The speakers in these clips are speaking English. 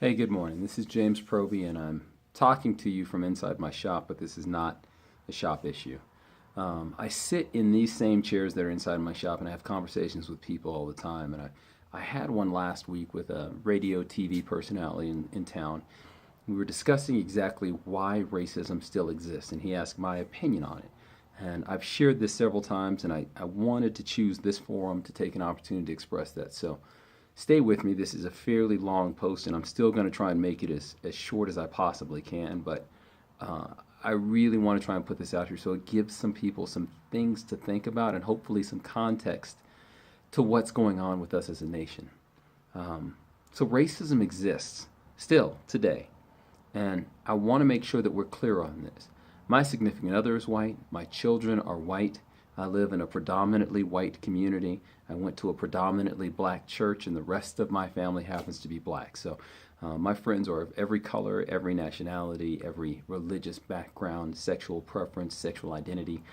Hey, good morning. This is James Proby, and I'm talking to you from inside my shop, but this is not a shop issue. I sit in these same chairs that are inside my shop, and I have conversations with people all the time. And I had one last week with a radio TV personality in town. We were discussing exactly why racism still exists, and he asked my opinion on it. And I've shared this several times, and I wanted to choose this forum to take an opportunity to express that. So stay with me. This is a fairly long post, and I'm still going to try and make it as short as I possibly can. But uh, I really want to try and put this out here so it gives some people some things to think about and hopefully some context to what's going on with us as a nation. So racism exists still today. And I want to make sure that we're clear on this. My significant other is white. My children are white. I live in a predominantly white community. I went to a predominantly black church, and the rest of my family happens to be black. So my friends are of every color, every nationality, every religious background, sexual preference, sexual identity.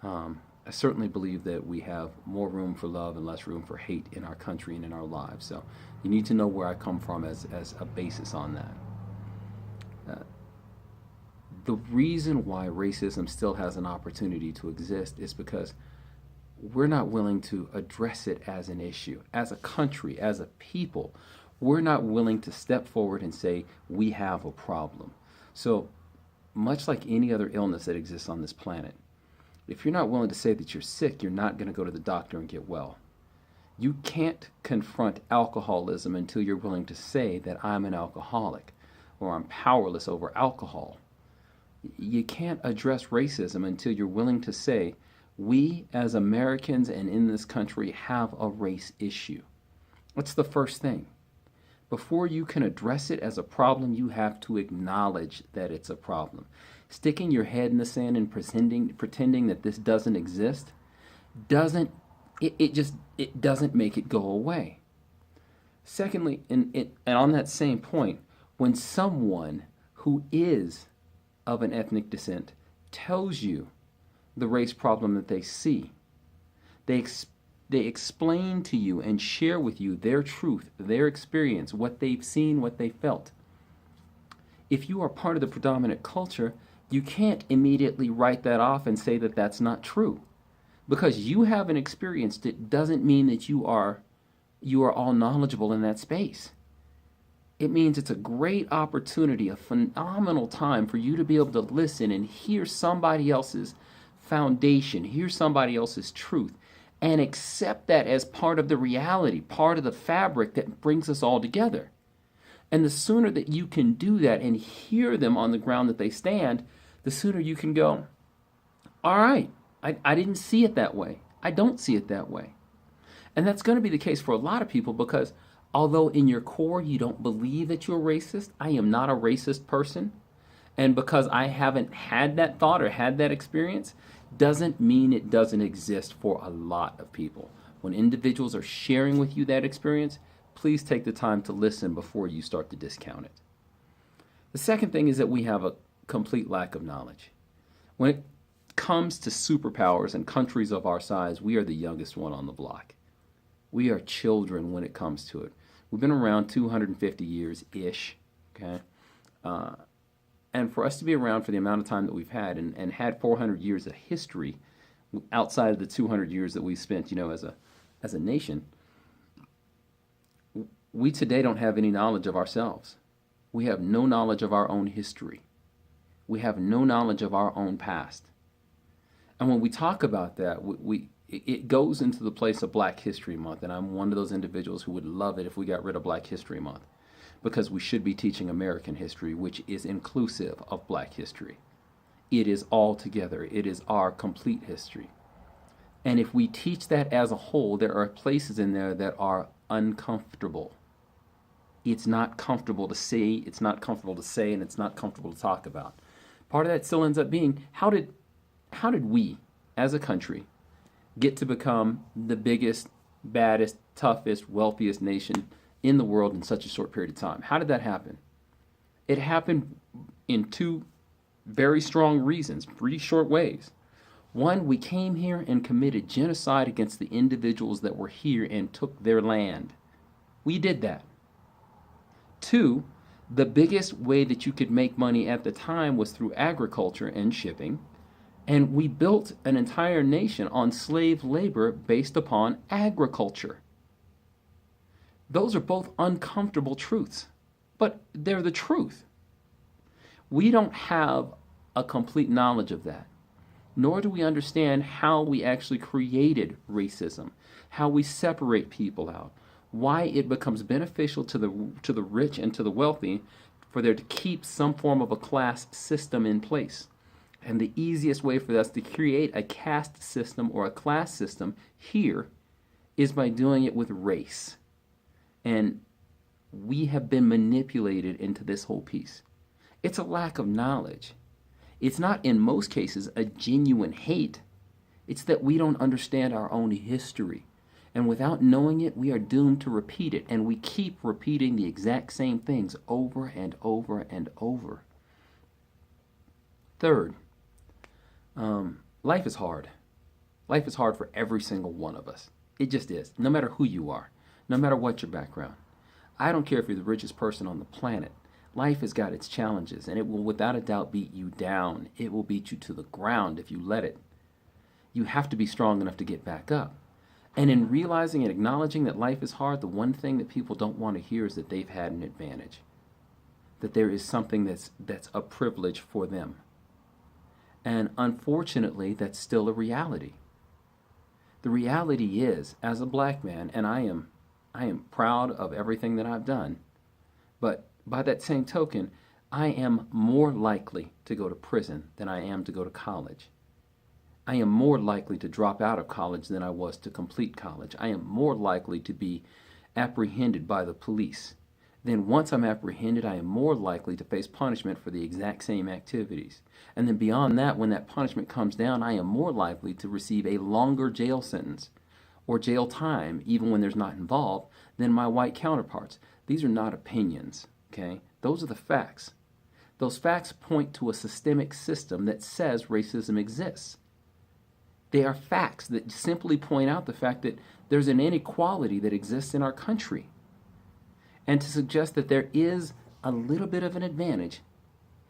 I certainly believe that we have more room for love and less room for hate in our country and in our lives. So you need to know where I come from as a basis on that. The reason why racism still has an opportunity to exist is because we're not willing to address it as an issue. As a country, as a people, we're not willing to step forward and say, we have a problem. So, much like any other illness that exists on this planet, if you're not willing to say that you're sick, you're not going to go to the doctor and get well. You can't confront alcoholism until you're willing to say that I'm an alcoholic or I'm powerless over alcohol. You can't address racism until you're willing to say, we as Americans and in this country have a race issue. What's the first thing? Before you can address it as a problem, you have to acknowledge that it's a problem. Sticking your head in the sand and pretending that this doesn't exist doesn't it doesn't make it go away. Secondly, and on that same point, when someone who is of an ethnic descent tells you the race problem that they see, they, they explain to you and share with you their truth, their experience, what they've seen, what they felt. If you are part of the predominant culture, you can't immediately write that off and say that that's not true. Because you haven't experienced it doesn't mean that you are all knowledgeable in that space. It means it's a great opportunity, a phenomenal time for you to be able to listen and hear somebody else's foundation, hear somebody else's truth, and accept that as part of the reality, part of the fabric that brings us all together. And the sooner that you can do that and hear them on the ground that they stand, the sooner you can go, all right, I didn't see it that way. I don't see it that way. And that's going to be the case for a lot of people because although in your core you don't believe that you're racist, I am not a racist person. And because I haven't had that thought or had that experience, doesn't mean it doesn't exist for a lot of people. When individuals are sharing with you that experience, please take the time to listen before you start to discount it. The second thing is that we have a complete lack of knowledge. When it comes to superpowers and countries of our size, we are the youngest one on the block. We are children when it comes to it. We've been around 250 years-ish, okay? And for us to be around for the amount of time that we've had and had 400 years of history outside of the 200 years that we spent, as a nation, we today don't have any knowledge of ourselves. We have no knowledge of our own history. We have no knowledge of our own past. And when we talk about that, it goes into the place of Black History Month, and I'm one of those individuals who would love it if we got rid of Black History Month, because we should be teaching American history, which is inclusive of Black history. It is all together. It is our complete history. And if we teach that as a whole, there are places in there that are uncomfortable. It's not comfortable to see, it's not comfortable to say, and it's not comfortable to talk about. Part of that still ends up being, how did we, as a country, get to become the biggest, baddest, toughest, wealthiest nation in the world in such a short period of time? How did that happen? It happened in two very strong reasons, pretty short ways. One, we came here and committed genocide against the individuals that were here and took their land. We did that. Two, The biggest way that you could make money at the time was through agriculture and shipping. And we built an entire nation on slave labor based upon agriculture. Those are both uncomfortable truths, but they're the truth. We don't have a complete knowledge of that, nor do we understand how we actually created racism, how we separate people out, why it becomes beneficial to the rich and to the wealthy for there to keep some form of a class system in place. And the easiest way for us to create a caste system or a class system here is by doing it with race. And we have been manipulated into this whole piece. It's a lack of knowledge. It's not, in most cases, a genuine hate. It's that we don't understand our own history. And without knowing it, we are doomed to repeat it. And we keep repeating the exact same things over and over and over. Third, life is hard. Life is hard for every single one of us. It just is, no matter who you are, no matter what your background. I don't care if you're the richest person on the planet. Life has got its challenges, and it will without a doubt beat you down. It will beat you to the ground if you let it. You have to be strong enough to get back up. And in realizing and acknowledging that life is hard, the one thing that people don't want to hear is that they've had an advantage, that there is something that's a privilege for them. And unfortunately, that's still a reality. The reality is, as a black man, and I am proud of everything that I've done, but by that same token, I am more likely to go to prison than I am to go to college. I am more likely to drop out of college than I was to complete college. I am more likely to be apprehended by the police. Then once I'm apprehended, I am more likely to face punishment for the exact same activities. And then beyond that, when that punishment comes down, I am more likely to receive a longer jail sentence or jail time, even when there's not involved, than my white counterparts. These are not opinions, okay? Those are the facts. Those facts point to a systemic system that says racism exists. They are facts that simply point out the fact that there's an inequality that exists in our country. And to suggest that there is a little bit of an advantage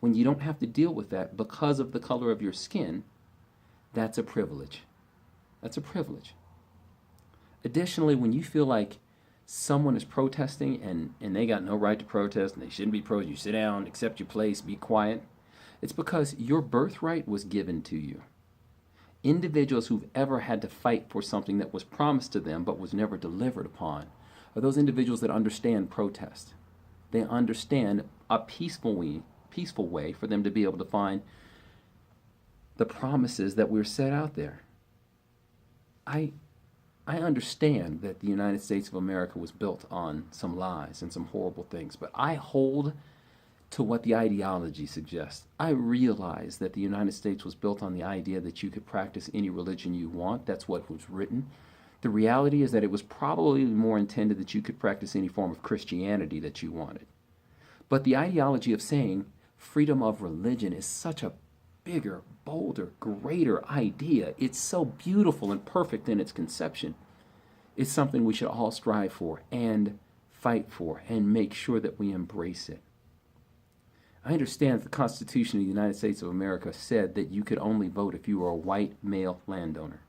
when you don't have to deal with that because of the color of your skin, that's a privilege. That's a privilege. Additionally, when you feel like someone is protesting and they got no right to protest and they shouldn't be protesting, you sit down, accept your place, be quiet, it's because your birthright was given to you. Individuals who've ever had to fight for something that was promised to them but was never delivered upon are those individuals that understand protest. They understand a peaceful way for them to be able to find the promises that we're set out there. I understand that the United States of America was built on some lies and some horrible things, but I hold to what the ideology suggests. I realize that the United States was built on the idea that you could practice any religion you want. That's what was written. The reality is that it was probably more intended that you could practice any form of Christianity that you wanted. But the ideology of saying freedom of religion is such a bigger, bolder, greater idea. It's so beautiful and perfect in its conception. It's something we should all strive for and fight for and make sure that we embrace it. I understand that the Constitution of the United States of America said that you could only vote if you were a white male landowner.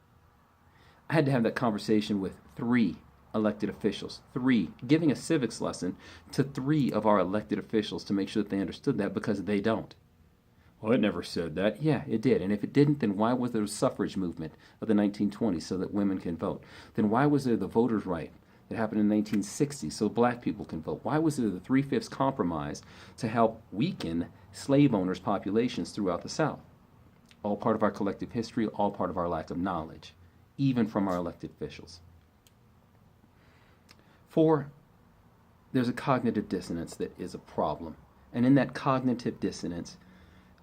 I had to have that conversation with 3 elected officials, 3, giving a civics lesson to 3 of our elected officials to make sure that they understood that, because they don't. Well, it never said that. Yeah, it did. And if it didn't, then why was there a suffrage movement of the 1920s so that women can vote? Then why was there the voters' right that happened in the 1960s so black people can vote? Why was there the 3/5 compromise to help weaken slave owners' populations throughout the South? All part of our collective history, all part of our lack of knowledge, even from our elected officials. 4, there's a cognitive dissonance that is a problem. And in that cognitive dissonance,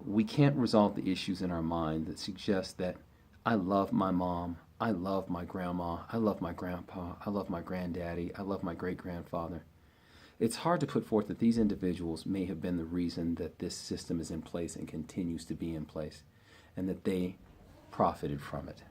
we can't resolve the issues in our mind that suggest that I love my mom, I love my grandma, I love my grandpa, I love my granddaddy, I love my great-grandfather. It's hard to put forth that these individuals may have been the reason that this system is in place and continues to be in place, and that they profited from it.